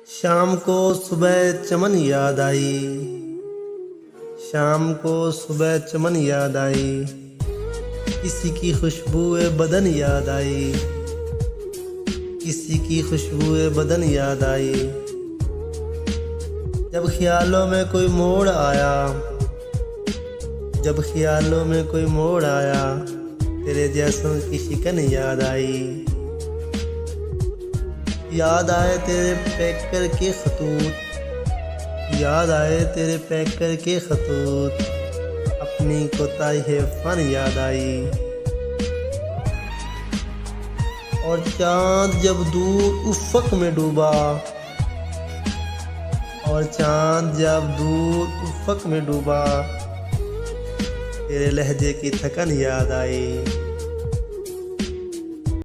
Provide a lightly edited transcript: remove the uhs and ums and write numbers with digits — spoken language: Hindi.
शाम को सुबह चमन याद आई। शाम को सुबह चमन याद आई। किसी की खुशबूए बदन याद आई। किसी की खुशबूए बदन याद आई। जब ख्यालों में कोई मोड़ आया। जब ख्यालों में कोई मोड़ आया, तेरे जैसों की शिकन याद आई। याद आए तेरे पैक करके खतूत। याद आए तेरे पैक करके खतूत। अपनी कोताही फन याद आई। और चांद जब दूर उफ़क़ में डूबा। और चांद जब दूर उफ़क़ में डूबा, तेरे लहजे की थकन याद आई।